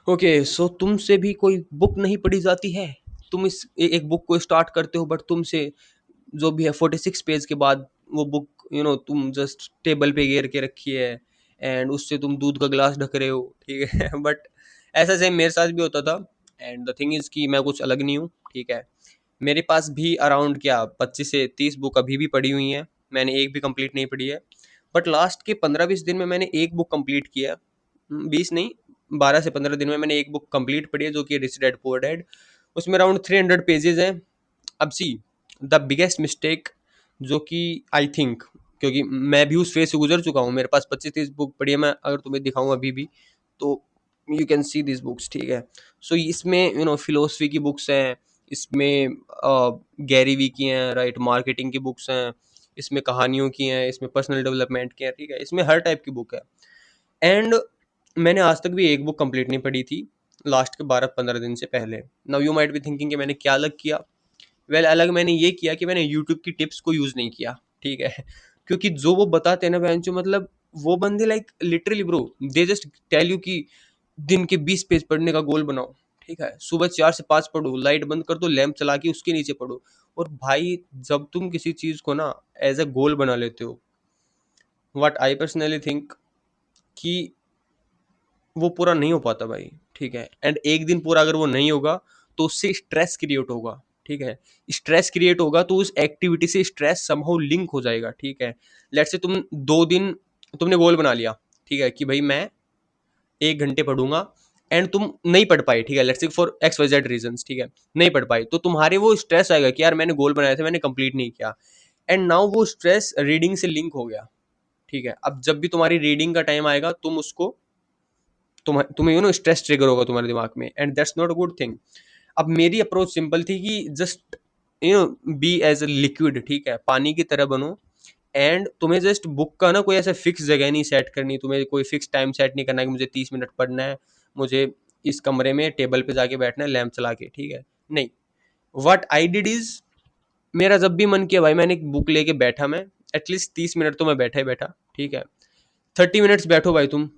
Okay, सो तुमसे भी कोई बुक नहीं पढ़ी जाती है? तुम एक बुक को स्टार्ट करते हो, बट तुमसे जो भी है 46 पेज के बाद वो बुक तुम जस्ट टेबल पे गिर के रखी है, एंड उससे तुम दूध का गिलास ढक रहे हो, ठीक है। बट ऐसा सेम मेरे साथ भी होता था। एंड द थिंग इज कि मैं कुछ अलग नहीं हूँ, ठीक है। मेरे पास भी अराउंड क्या 25 से 30 बुक अभी भी पड़ी हुई हैं। मैंने एक भी कंप्लीट नहीं पढ़ी है। बट लास्ट के 15-20 दिन में मैंने एक बुक कंप्लीट किया है। 20 नहीं, 12 से 15 दिन में मैंने एक बुक कंप्लीट पढ़ी है, जो कि रिच डैड पुअर डैड। उसमें अराउंड 300 पेजेस हैं। अब सी, द बिगेस्ट मिस्टेक जो कि आई थिंक, क्योंकि मैं भी उस फेज से गुजर चुका हूँ, मेरे पास 25-30 बुक पढ़ी है, मैं अगर तुम्हें दिखाऊँ अभी भी तो you can see this books, ठीक है। सो इसमें फिलोसफी की बुक्स हैं, इसमें गैरी वी की हैं, राइट, मार्केटिंग की बुक्स हैं, इसमें कहानियों की हैं, इसमें पर्सनल डेवलपमेंट की हैं, ठीक है, इसमें हर टाइप की बुक है। एंड मैंने आज तक भी एक बुक कंप्लीट नहीं पढ़ी थी लास्ट के 12-15 दिन से पहले। Now you might be thinking कि मैंने क्या अलग किया। वेल, अलग मैंने ये किया कि मैंने यूट्यूब की टिप्स को यूज़ नहीं किया, ठीक है। क्योंकि जो वो बताते हैं ना बहनचोद, मतलब वो बंदे like literally bro, they just tell you कि दिन के 20 पेज पढ़ने का गोल बनाओ, ठीक है, सुबह 4 से 5 पढ़ो, लाइट बंद कर दो, लैंप चला के उसके नीचे पढ़ो। और भाई, जब तुम किसी चीज़ को ना एज अ गोल बना लेते हो, व्हाट आई पर्सनली थिंक कि वो पूरा नहीं हो पाता भाई, ठीक है। एंड एक दिन पूरा अगर वो नहीं होगा तो उससे स्ट्रेस क्रिएट होगा, ठीक है। स्ट्रेस क्रिएट होगा तो उस एक्टिविटी से स्ट्रेस समहाउ लिंक हो जाएगा, ठीक है। लेट्स से तुम 2 दिन तुमने गोल बना लिया, ठीक है, कि भाई मैं 1 घंटे पढ़ूंगा, एंड तुम नहीं पढ़ पाए, ठीक है, let's say for X Y Z reason, ठीक है, नहीं पढ़ पाए, तो तुम्हारे वो स्ट्रेस आएगा कि यार मैंने गोल बनाया था, मैंने कंप्लीट नहीं किया। एंड नाउ वो स्ट्रेस रीडिंग से लिंक हो गया, ठीक है। अब जब भी तुम्हारी रीडिंग का टाइम आएगा, तुम उसको तुम्हें स्ट्रेस ट्रिगर होगा तुम्हारे दिमाग में, and that's not a good thing. अब मेरी अप्रोच सिंपल थी कि just be as a liquid, ठीक है, पानी की तरह बनो। एंड तुम्हें जस्ट बुक का ना कोई ऐसा फिक्स जगह नहीं सेट करनी, तुम्हें कोई फिक्स टाइम सेट नहीं करना कि मुझे 30 मिनट पढ़ना है, मुझे इस कमरे में टेबल पे जाके बैठना है लैंप चला के, ठीक है। नहीं, व्हाट आई डिड इज, मेरा जब भी मन किया भाई, मैंने एक बुक लेके बैठा, मैं एटलीस्ट 30 मिनट तो मैं बैठा ही बैठा, ठीक है। 30 मिनट्स बैठो भाई तुम,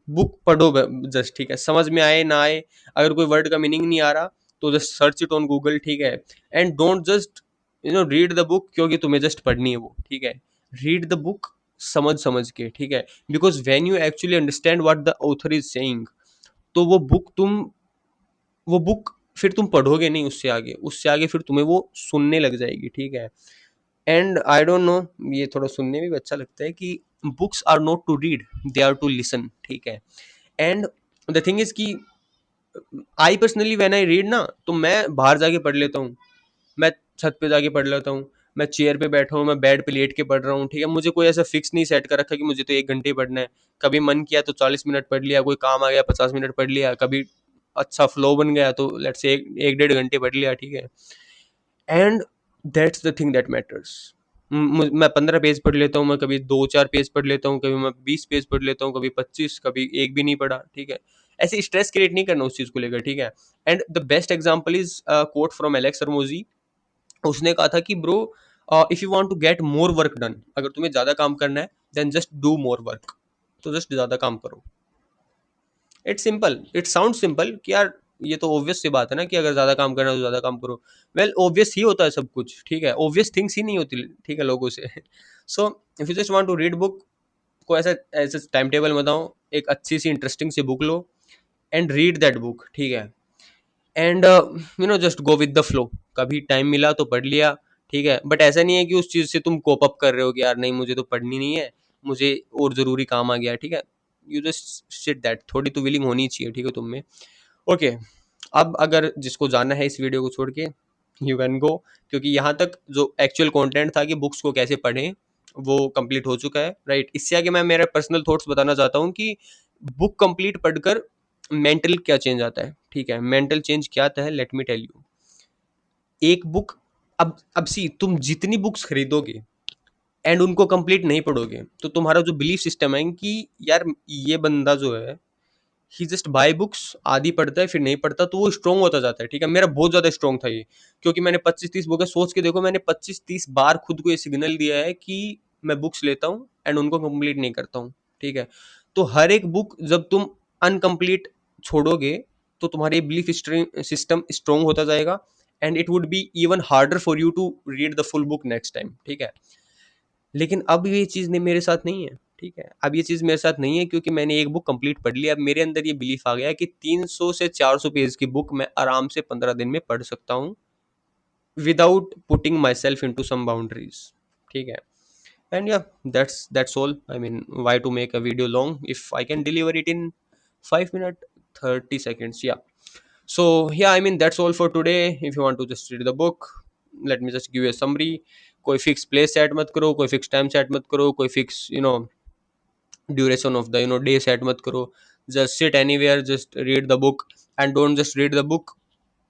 बुक पढ़ो जस्ट, ठीक है, समझ में आए ना आए, अगर कोई वर्ड का मीनिंग नहीं आ रहा तो just search it on Google, ठीक है। And don't just read the book क्योंकि तुम्हें जस्ट पढ़नी है वो, ठीक है। रीड द बुक समझ समझ के, ठीक है, because when you actually understand what the author is saying, तो वो बुक फिर तुम पढ़ोगे नहीं, उससे आगे फिर तुम्हें वो सुनने लग जाएगी, ठीक है। एंड आई डोंट नो, ये थोड़ा सुनने में भी अच्छा लगता है कि books are not to read, they are to listen, ठीक है। एंड द थिंग इज कि I personally when I read ना, तो मैं बाहर जाके पढ़ लेता हूँ, मैं छत पे जाके पढ़ लेता हूँ, मैं चेयर पे बैठा हूँ, मैं बेड पे लेट के पढ़ रहा हूँ, ठीक है। मुझे कोई ऐसा फिक्स नहीं सेट कर रखा कि मुझे तो 1 घंटे ही पढ़ना है। कभी मन किया तो 40 मिनट पढ़ लिया, कोई काम आ गया 50 मिनट पढ़ लिया, कभी अच्छा फ्लो बन गया तो लेट्स से 1-1.5 घंटे पढ़ लिया, ठीक है। And that's the thing that matters. मैं 15 पेज पढ़ लेता हूँ, मैं कभी 2-4 पेज पढ़ लेता हूँ, कभी मैं 20 पेज पढ़ लेता हूँ, कभी 25, कभी एक भी नहीं पढ़ा, ठीक है। ऐसे स्ट्रेस क्रिएट नहीं करना उस चीज़ को लेकर, ठीक है। And the best example is quote from Alex Hormozi. उसने कहा था कि bro, if you want to get more work done, अगर तुम्हें ज़्यादा काम करना है, then just do more work, तो जस्ट ज़्यादा काम करो। It's simple, it sound simple कि यार ये तो ऑब्वियस सी बात है ना कि अगर ज़्यादा काम करना है तो ज़्यादा काम करो। वेल, ऑब्वियस ही होता है सब कुछ, ठीक है, ऑब्वियस थिंग्स ही नहीं होती, ठीक है, लोगों से। So if you just want to read book, को ऐसा ऐसे टाइम टेबल बताओ, एक अच्छी सी इंटरेस्टिंग सी बुक लो एंड रीड दैट बुक, ठीक है। And just go with the flow, कभी टाइम मिला तो पढ़ लिया, ठीक है। बट ऐसा नहीं है कि उस चीज़ से तुम कोप अप कर रहे हो कि यार नहीं मुझे तो पढ़नी नहीं है, मुझे और ज़रूरी काम आ गया, ठीक है। यू जस्ट शिट दैट, थोड़ी तो विलिंग होनी चाहिए, ठीक है, तुम में। ओके, अब अगर जिसको जानना है इस वीडियो को छोड़ के, यू कैन गो, क्योंकि यहाँ तक जो एक्चुअल कंटेंट था कि बुक्स को कैसे पढ़ें, वो कंप्लीट हो चुका है, राइट। इससे आगे मैं मेरा पर्सनल थॉट्स बताना चाहता हूँ कि बुक कंप्लीट पढ़कर मेंटल क्या चेंज आता है, ठीक है। मेंटल चेंज क्या आता है, लेट मी टेल यू। एक बुक, अब सी, तुम जितनी बुक्स खरीदोगे एंड उनको कंप्लीट नहीं पढ़ोगे, तो तुम्हारा जो बिलीफ सिस्टम है कि यार ये बंदा जो है, ही जस्ट बाय बुक्स, आधी पढ़ता है फिर नहीं पढ़ता, तो वो स्ट्रॉन्ग होता जाता है, ठीक है। मेरा बहुत ज़्यादा स्ट्रॉन्ग था ये, क्योंकि मैंने 25-30 बुकें, सोच के देखो, मैंने 25-30 बार खुद को ये सिग्नल दिया है कि मैं बुक्स लेता हूँ एंड उनको कंप्लीट नहीं करता हूँ, ठीक है। तो हर एक बुक जब तुम अनकम्प्लीट छोड़ोगे तो तुम्हारी बिलीफ सिस्टम स्ट्रोंग होता जाएगा, and it would be even harder for you to read the full book next time, ठीक है। लेकिन अब ये चीज़ ने मेरे साथ नहीं है, ठीक है। अब ये चीज़ मेरे साथ नहीं है क्योंकि मैंने एक बुक कंप्लीट पढ़ ली। अब मेरे अंदर ये बिलीफ आ गया है कि 300 से 400 पेज की बुक मैं आराम से 15 दिन में पढ़ सकता हूँ, without putting myself into some boundaries, ठीक है। And yeah, that's all. I mean, why to make a video long if I can deliver it in 5 minutes 30 seconds? Yeah. So yeah, I mean, that's all for today. If you want to just read the book, let me just give you a summary. कोई fix place set मत करो, कोई fix time set मत करो, कोई fix duration of the day set मत करो। Just sit anywhere, just read the book, and don't just read the book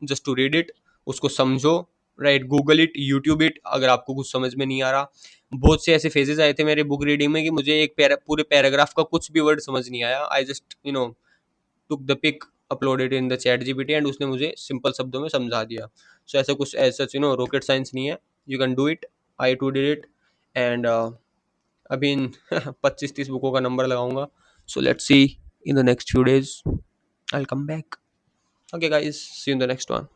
just to read it. उसको समझो, right, Google it, YouTube it, अगर आपको कुछ समझ में नहीं आ रहा। बहुत से ऐसे फेजेस आए थे मेरे बुक रीडिंग में कि मुझे एक पूरे पैराग्राफ का कुछ भी वर्ड समझ नहीं आया। I just took the pic, uploaded in the ChatGPT, एंड उसने मुझे सिंपल शब्दों में समझा दिया। सो ऐसा कुछ ऐसा रॉकेट साइंस नहीं है। You can do it, I too did it. And अभी इन 25-30 बुकों का नंबर लगाऊंगा। So let's see in the next few days I will come back. Okay guys, see you in the next one.